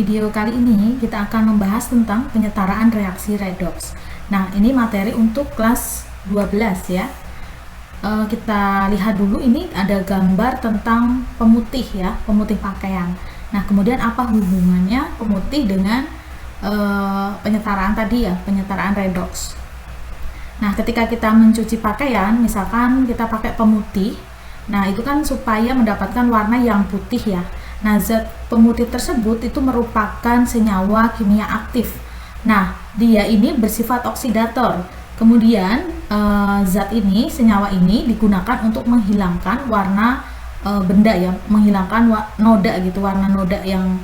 video kali ini kita akan membahas tentang penyetaraan reaksi redoks. Nah, ini materi untuk kelas 12 ya. Kita lihat dulu, ini ada gambar tentang pemutih ya, pemutih pakaian. Nah, kemudian apa hubungannya pemutih dengan penyetaraan tadi ya, penyetaraan redoks. Nah, ketika kita mencuci pakaian, misalkan kita pakai pemutih, nah itu kan supaya mendapatkan warna yang putih ya. Nah, zat pemutih tersebut itu merupakan senyawa kimia aktif. Nah, dia ini bersifat oksidator. Kemudian zat ini, senyawa ini digunakan untuk menghilangkan warna benda ya, menghilangkan noda gitu, warna noda yang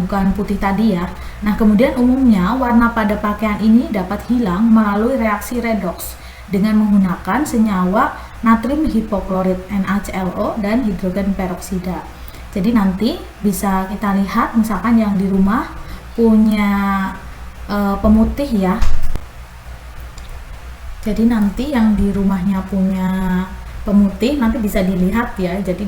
bukan putih tadi ya. Nah, kemudian umumnya warna pada pakaian ini dapat hilang melalui reaksi redoks dengan menggunakan senyawa natrium hipoklorit NaClO dan hidrogen peroksida. Jadi nanti bisa kita lihat misalkan yang di rumah punya pemutih ya. Jadi nanti yang di rumahnya punya pemutih nanti bisa dilihat ya. Jadi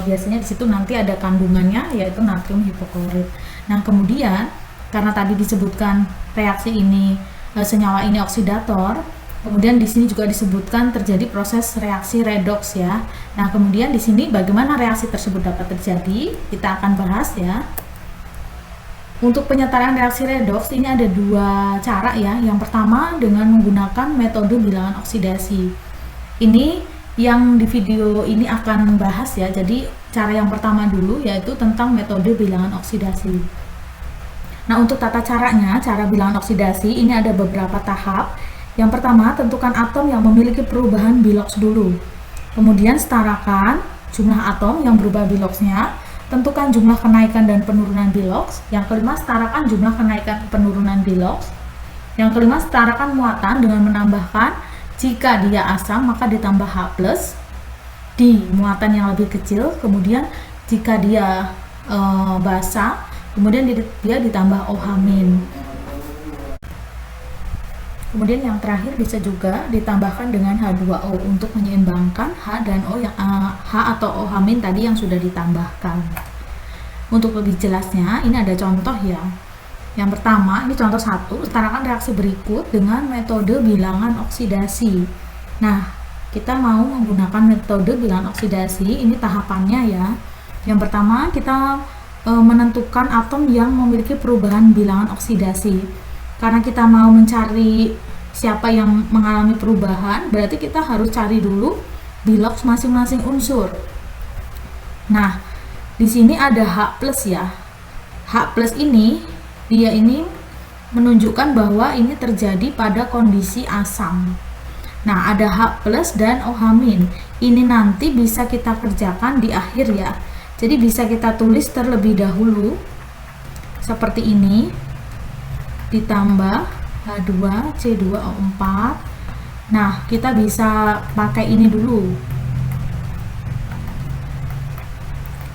biasanya di situ nanti ada kandungannya yaitu natrium hipoklorit. Nah, kemudian karena tadi disebutkan reaksi ini senyawa ini oksidator, kemudian di sini juga disebutkan terjadi proses reaksi redoks ya. Nah, kemudian di sini bagaimana reaksi tersebut dapat terjadi, kita akan bahas ya. Untuk penyetaraan reaksi redoks ini ada dua cara ya. Yang pertama dengan menggunakan metode bilangan oksidasi. Ini yang di video ini akan membahas ya. Jadi cara yang pertama dulu yaitu tentang metode bilangan oksidasi. Nah, untuk tata caranya, cara bilangan oksidasi ini ada beberapa tahap. Yang pertama, tentukan atom yang memiliki perubahan biloks dulu. Kemudian setarakan jumlah atom yang berubah biloksnya. Tentukan jumlah kenaikan dan penurunan biloks. Yang kelima, setarakan jumlah kenaikan penurunan biloks. Yang kelima, setarakan muatan dengan menambahkan jika dia asam maka ditambah H+ di muatan yang lebih kecil. Kemudian jika dia basa, kemudian dia ditambah OH-. Kemudian yang terakhir bisa juga ditambahkan dengan H2O untuk menyeimbangkan H dan O yang H atau OH- tadi yang sudah ditambahkan. Untuk lebih jelasnya, ini ada contoh ya. Yang pertama, ini contoh 1, setarakan reaksi berikut dengan metode bilangan oksidasi. Nah, kita mau menggunakan metode bilangan oksidasi, ini tahapannya ya. Yang pertama, kita menentukan atom yang memiliki perubahan bilangan oksidasi. Karena kita mau mencari siapa yang mengalami perubahan, berarti kita harus cari dulu biloks masing-masing unsur. Nah, di sini ada H+ ya. H+ ini dia ini menunjukkan bahwa ini terjadi pada kondisi asam. Nah, ada H+ dan OH-. Ini nanti bisa kita kerjakan di akhir ya. Jadi bisa kita tulis terlebih dahulu seperti ini. Ditambah H2C2O4. Nah, kita bisa pakai ini dulu.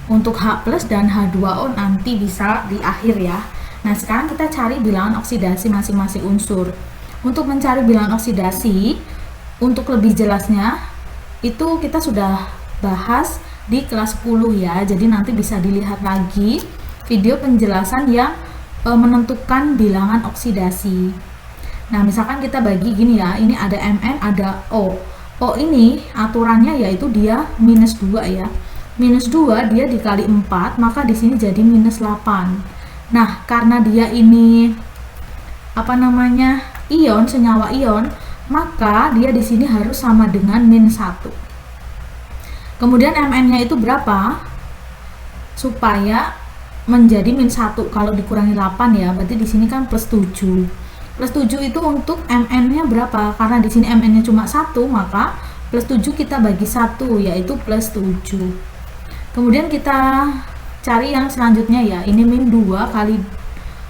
Untuk H+ dan H2O nanti bisa di akhir ya. Nah, sekarang kita cari bilangan oksidasi masing-masing unsur. Untuk mencari bilangan oksidasi, untuk lebih jelasnya, itu kita sudah bahas di kelas 10 ya. Jadi nanti bisa dilihat lagi video penjelasan yang menentukan bilangan oksidasi. Nah, misalkan kita bagi gini ya, ini ada Mn, ada O. O ini aturannya yaitu dia -2 ya. -2 dia dikali 4, maka di sini jadi -8. Nah, karena dia ini ion, senyawa ion, maka dia di sini harus sama dengan -1. Kemudian Mn-nya itu berapa? Supaya menjadi -1 kalau dikurangi 8 ya, berarti di sini kan +7. +7 itu untuk Mn-nya berapa? Karena di sini Mn-nya cuma 1, maka +7 kita bagi 1 yaitu +7. Kemudian kita cari yang selanjutnya ya. Ini -2 kali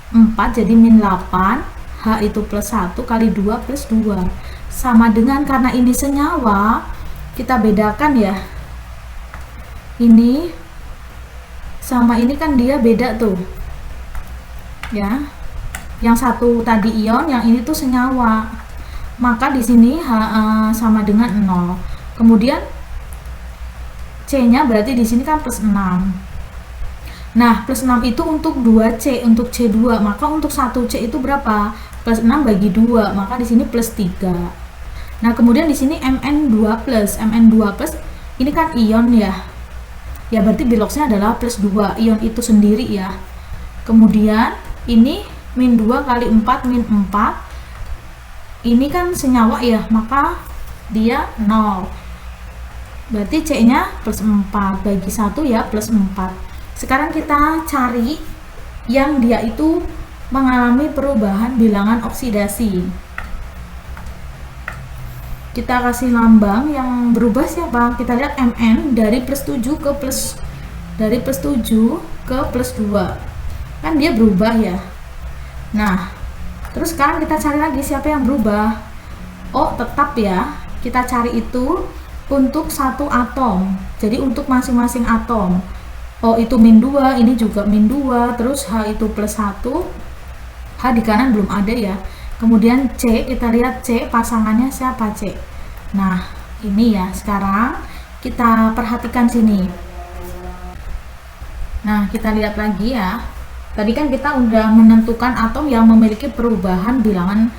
4 jadi -8. H itu +1 kali 2 +2. Sama dengan, karena ini senyawa, kita bedakan ya. Ini sama ini kan dia beda tuh ya, yang satu tadi ion, yang ini tuh senyawa, maka di sini sama dengan 0. Kemudian C nya berarti di sini kan +6. Nah, plus 6 itu untuk 2C, untuk C2. Maka untuk 1C itu berapa? Plus 6 bagi 2. Maka di sini plus 3. Nah, kemudian di sini Mn2 plus. Mn2 plus ini kan ion ya. Ya, berarti biloxnya adalah plus 2. Ion itu sendiri ya. Kemudian ini min 2 kali 4 min 4. Ini kan senyawa ya, maka dia 0. Berarti C-nya plus 4 bagi 1 ya plus 4. Sekarang kita cari yang dia itu mengalami perubahan bilangan oksidasi. Kita kasih lambang yang berubah siapa? Kita lihat Mn dari plus 7 ke plus 7 ke plus 2. Kan dia berubah ya. Nah, terus sekarang kita cari lagi siapa yang berubah. Oh, tetap ya. Kita cari itu untuk satu atom. Jadi untuk masing-masing atom. O itu min 2, ini juga min 2, terus H itu plus 1. H di kanan belum ada ya. Kemudian C, kita lihat C, pasangannya siapa C? Nah, ini ya. Sekarang kita perhatikan sini. Nah, kita lihat lagi ya. Tadi kan kita udah menentukan atom yang memiliki perubahan bilangan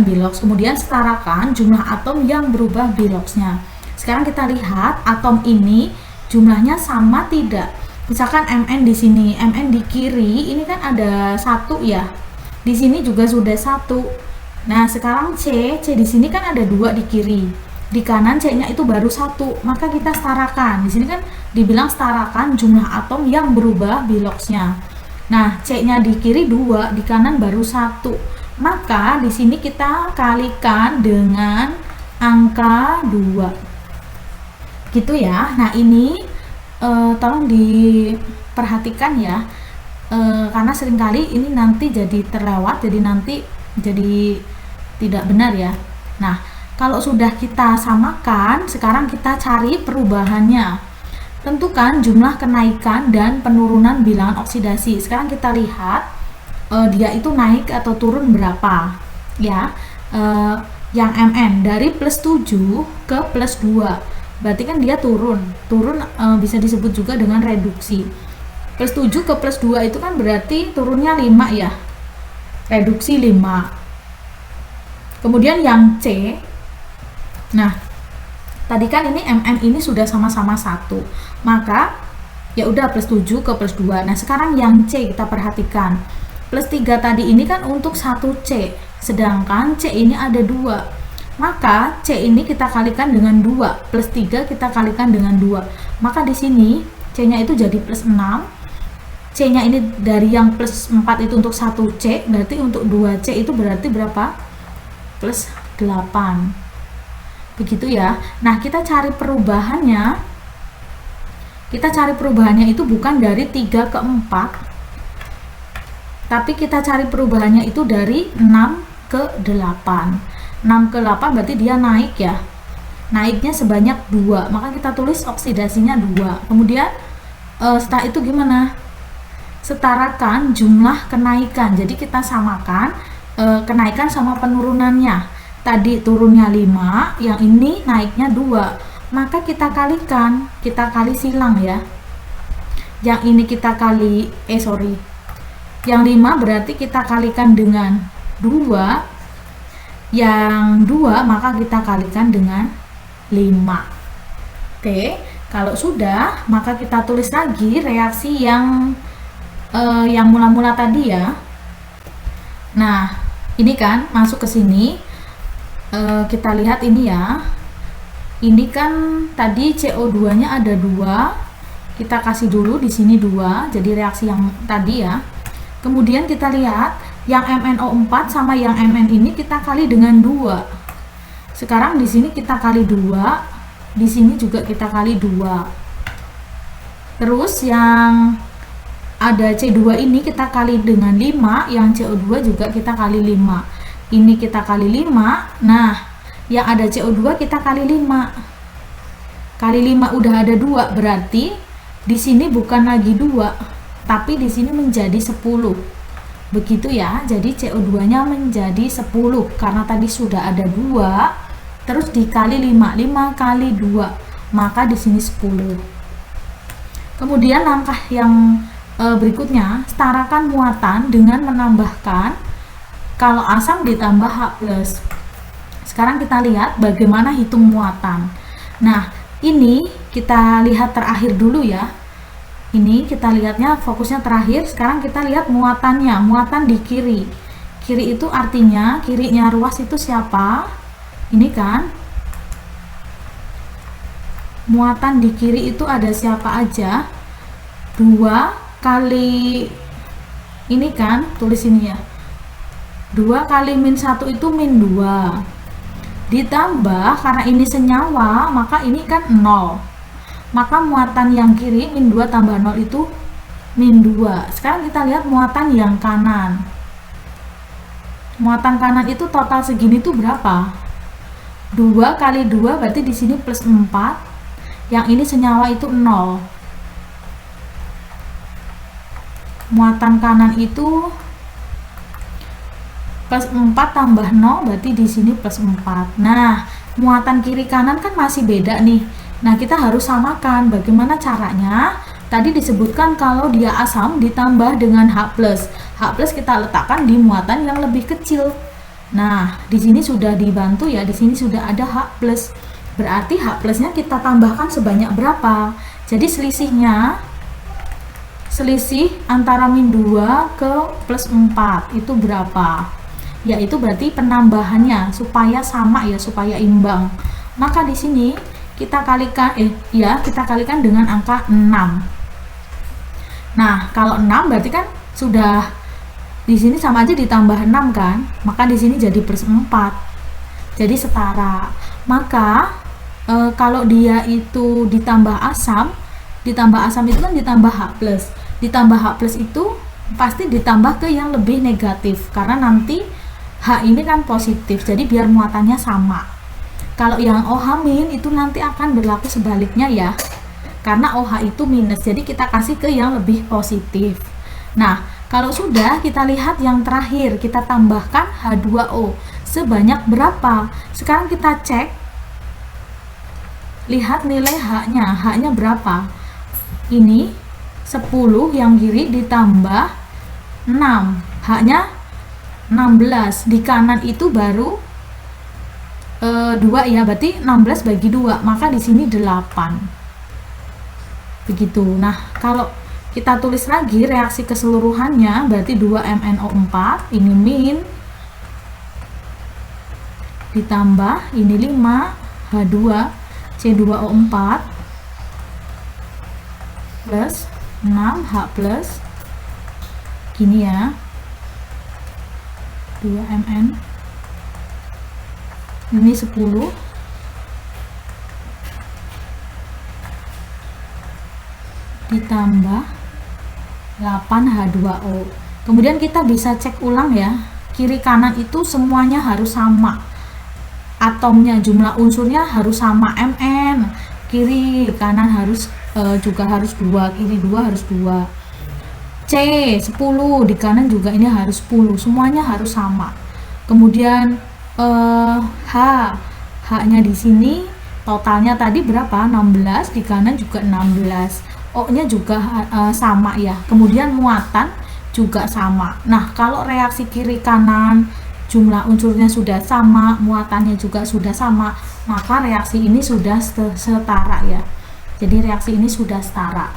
bilox. Kemudian setarakan jumlah atom yang berubah biloxnya. Sekarang kita lihat atom ini jumlahnya sama tidak. Misalkan Mn di sini, Mn di kiri ini kan ada 1 ya. Di sini juga sudah 1. Nah, sekarang C di sini kan ada 2 di kiri. Di kanan C-nya itu baru 1. Maka kita setarakan. Di sini kan dibilang setarakan jumlah atom yang berubah biloxnya. Nah, C-nya di kiri 2, di kanan baru 1. Maka di sini kita kalikan dengan angka 2. Gitu ya. Nah, ini tolong diperhatikan ya, karena seringkali ini nanti jadi terlewat, jadi nanti jadi tidak benar ya. Nah, kalau sudah kita samakan, sekarang kita cari perubahannya. Tentukan jumlah kenaikan dan penurunan bilangan oksidasi. Sekarang kita lihat dia itu naik atau turun berapa ya. Yang Mn dari plus 7 ke plus 2, berarti kan dia turun bisa disebut juga dengan reduksi. Plus 7 ke plus 2 itu kan berarti turunnya 5 ya, reduksi 5. Kemudian yang C, nah tadi kan ini Mn ini sudah sama-sama 1, maka ya udah plus 7 ke plus 2. Nah, sekarang yang C kita perhatikan, plus 3 tadi ini kan untuk 1C, sedangkan C ini ada 2. Maka C ini kita kalikan dengan 2, plus 3 kita kalikan dengan 2. Maka di sini C-nya itu jadi plus 6. C-nya ini dari yang plus 4 itu untuk 1C, berarti untuk 2C itu berarti berapa? Plus 8. Begitu ya. Nah, kita cari perubahannya. Kita cari perubahannya itu bukan dari 3 ke 4, tapi kita cari perubahannya itu dari 6 ke 8. 6 ke 8 berarti dia naik ya. Naiknya sebanyak 2, maka kita tulis oksidasinya 2. Kemudian setelah itu gimana? Setarakan jumlah kenaikan. Jadi kita samakan kenaikan sama penurunannya. Tadi turunnya 5, yang ini naiknya 2. Maka kita kalikan, kita kali silang ya. Yang ini kita kali yang 5 berarti kita kalikan dengan 2. Yang 2 maka kita kalikan dengan 5. Oke, kalau sudah maka kita tulis lagi reaksi yang mula-mula tadi ya. Nah, ini kan masuk ke sini. Kita lihat ini ya. Ini kan tadi CO2-nya ada 2. Kita kasih dulu di sini 2, jadi reaksi yang tadi ya. Kemudian kita lihat yang MnO4 sama yang Mn ini kita kali dengan 2. Sekarang di sini kita kali 2, di sini juga kita kali 2. Terus yang ada C2 ini kita kali dengan 5, yang CO2 juga kita kali 5. Ini kita kali 5. Nah, yang ada CO2 kita kali 5. Kali 5 udah ada 2, berarti di sini bukan lagi 2, tapi di sini menjadi 10. Begitu ya, jadi CO2-nya menjadi 10 karena tadi sudah ada 2, terus dikali 5, 5 kali 2, maka di sini 10. Kemudian langkah yang berikutnya, setarakan muatan dengan menambahkan kalau asam ditambah H+. Sekarang kita lihat bagaimana hitung muatan. Nah, ini kita lihat terakhir dulu ya. Ini kita lihatnya fokusnya terakhir. Sekarang kita lihat muatannya, muatan di kiri. Kiri itu artinya kirinya ruas itu siapa? Ini kan. Muatan di kiri itu ada siapa aja? 2 kali ini kan, tulis ini ya. 2 kali -1 itu -2. Ditambah karena ini senyawa, maka ini kan 0. Maka muatan yang kiri -2 tambah 0 itu -2. Sekarang kita lihat muatan yang kanan. Muatan kanan itu total segini tuh berapa? 2 kali 2 berarti di sini plus 4. Yang ini senyawa itu 0. Muatan kanan itu plus 4 tambah 0 berarti di sini plus 4. Nah, muatan kiri kanan kan masih beda nih. Nah, kita harus samakan. Bagaimana caranya? Tadi disebutkan kalau dia asam ditambah dengan H+. H+ kita letakkan di muatan yang lebih kecil. Nah, di sini sudah dibantu ya. Di sini sudah ada H+. Berarti H+-nya kita tambahkan sebanyak berapa? Jadi selisih antara -2 ke plus 4 itu berapa? Yaitu berarti penambahannya supaya sama ya, supaya imbang. Maka di sini kita kalikan kita kalikan dengan angka 6. Nah, kalau 6 berarti kan sudah di sini sama aja ditambah 6 kan? Maka di sini jadi plus 4. Jadi setara. Maka kalau dia itu ditambah asam itu kan ditambah H+. Ditambah H+ itu pasti ditambah ke yang lebih negatif karena nanti H ini kan positif, jadi biar muatannya sama. Kalau yang OH- itu nanti akan berlaku sebaliknya ya, karena OH itu minus, jadi kita kasih ke yang lebih positif. Nah, kalau sudah, kita lihat yang terakhir, kita tambahkan H2O sebanyak berapa. Sekarang kita cek, lihat nilai H-nya berapa. Ini 10 yang kiri ditambah 6, H-nya 16, di kanan itu baru 2 ya, berarti 16 bagi 2, maka di sini 8. Begitu. Nah, kalau kita tulis lagi reaksi keseluruhannya berarti 2MnO4, ini min ditambah ini 5 H2 C2O4 plus 6 H plus gini ya, 2Mn ini 10 ditambah 8 H2O. Kemudian kita bisa cek ulang ya, kiri kanan itu semuanya harus sama, atomnya, jumlah unsurnya harus sama, Mn kiri kanan harus juga harus 2, kiri 2 harus 2, C 10 di kanan juga ini harus 10, semuanya harus sama. Kemudian H nya di sini totalnya tadi berapa? 16, di kanan juga 16, O nya juga sama ya. Kemudian muatan juga sama. Nah, kalau reaksi kiri kanan jumlah unsurnya sudah sama, muatannya juga sudah sama, maka reaksi ini sudah setara ya. Jadi reaksi ini sudah setara.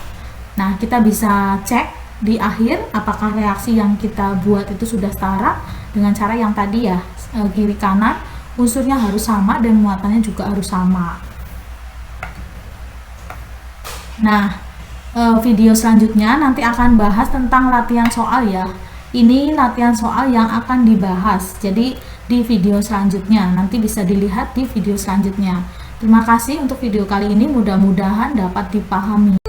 Nah, kita bisa cek di akhir apakah reaksi yang kita buat itu sudah setara dengan cara yang tadi ya, kiri kanan unsurnya harus sama dan muatannya juga harus sama. Nah, video selanjutnya nanti akan bahas tentang latihan soal ya. Ini latihan soal yang akan dibahas. Jadi di video selanjutnya nanti bisa dilihat di video selanjutnya. Terima kasih untuk video kali ini, mudah-mudahan dapat dipahami.